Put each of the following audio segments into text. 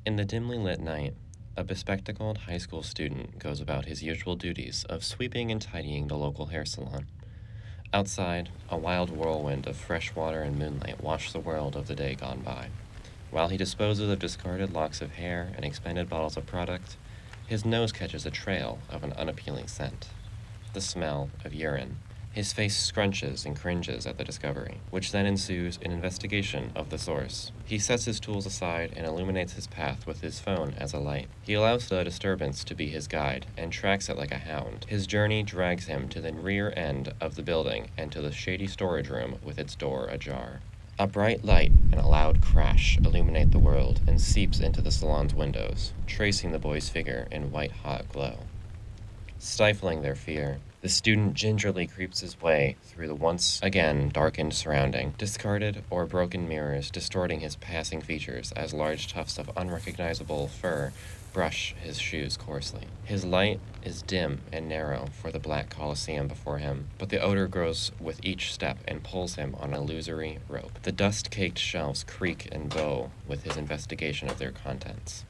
In the dimly lit night, a bespectacled high school student goes about his usual duties of sweeping and tidying the local hair salon. Outside, a wild whirlwind of fresh water and moonlight washed the world of the day gone by. While he disposes of discarded locks of hair and expended bottles of product, his nose catches a trail of an unappealing scent. The smell of urine. His face scrunches and cringes at the discovery, which then ensues an investigation of the source. He sets his tools aside and illuminates his path with his phone as a light. He allows the disturbance to be his guide and tracks it like a hound. His journey drags him to the rear end of the building and to the shady storage room with its door ajar. A bright light and a loud crash illuminate the world and seeps into the salon's windows, tracing the boy's figure in white-hot glow. Stifling their fear, the student gingerly creeps his way through the once again darkened surrounding, discarded or broken mirrors distorting his passing features as large tufts of unrecognizable fur brush his shoes coarsely. His light is dim and narrow for the black coliseum before him, but the odor grows with each step and pulls him on an illusory rope. The dust-caked shelves creak and bow with his investigation of their contents.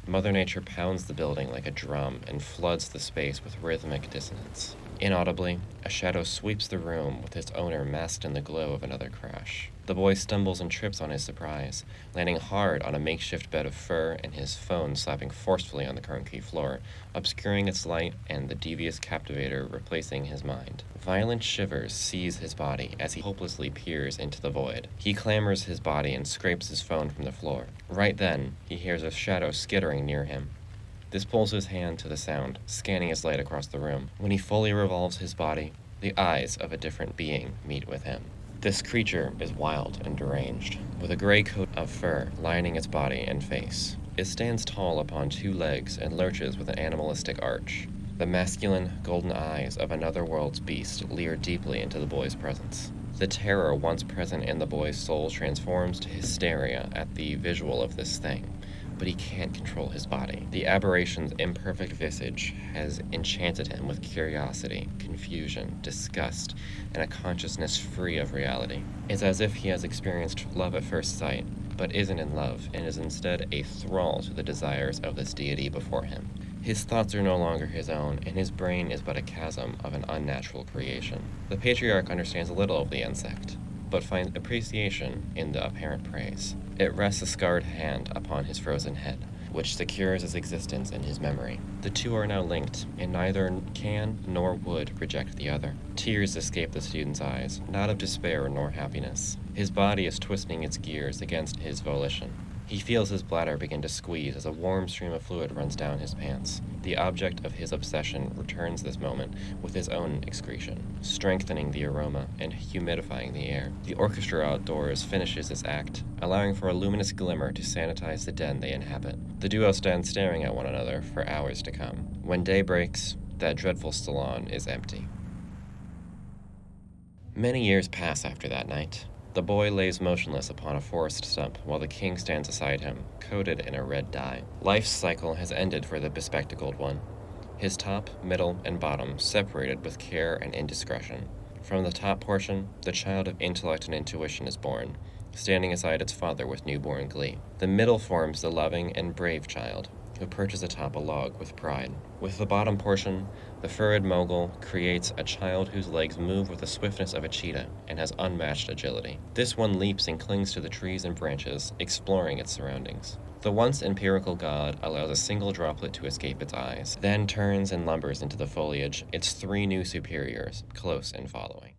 Mother Nature pounds the building like a drum and floods the space with rhythmic dissonance. Inaudibly, a shadow sweeps the room with its owner masked in the glow of another crash. The boy stumbles and trips on his surprise, landing hard on a makeshift bed of fur and his phone slapping forcefully on the concrete floor, obscuring its light and the devious captivator replacing his mind. Violent shivers seize his body as he hopelessly peers into the void. He clambers his body and scrapes his phone from the floor. Right then, he hears a shadow skittering near him. This pulls his hand to the sound, scanning his light across the room. When he fully revolves his body, the eyes of a different being meet with him. This creature is wild and deranged, with a gray coat of fur lining its body and face. It stands tall upon two legs and lurches with an animalistic arch. The masculine, golden eyes of another world's beast leer deeply into the boy's presence. The terror once present in the boy's soul transforms to hysteria at the visual of this thing, but he can't control his body. The aberration's imperfect visage has enchanted him with curiosity, confusion, disgust, and a consciousness free of reality. It's as if he has experienced love at first sight, but isn't in love and is instead a thrall to the desires of this deity before him. His thoughts are no longer his own, and his brain is but a chasm of an unnatural creation. The patriarch understands little of the insect, but finds appreciation in the apparent praise. It rests a scarred hand upon his frozen head, which secures its existence in his memory. The two are now linked, and neither can nor would reject the other. Tears escape the student's eyes, not of despair nor happiness. His body is twisting its gears against his volition. He feels his bladder begin to squeeze as a warm stream of fluid runs down his pants. The object of his obsession returns this moment with his own excretion, strengthening the aroma and humidifying the air. The orchestra outdoors finishes its act, allowing for a luminous glimmer to sanitize the den they inhabit. The duo stand staring at one another for hours to come. When day breaks, that dreadful salon is empty. Many years pass after that night. The boy lays motionless upon a forest stump while the king stands aside him, coated in a red dye. Life's cycle has ended for the bespectacled one. His top, middle, and bottom separated with care and indiscretion. From the top portion, the child of intellect and intuition is born, standing aside its father with newborn glee. The middle forms the loving and brave child, who perches atop a log with pride. With the bottom portion, the furred mogul creates a child whose legs move with the swiftness of a cheetah and has unmatched agility. This one leaps and clings to the trees and branches, exploring its surroundings. The once empirical god allows a single droplet to escape its eyes, then turns and lumbers into the foliage, its three new superiors, close and following.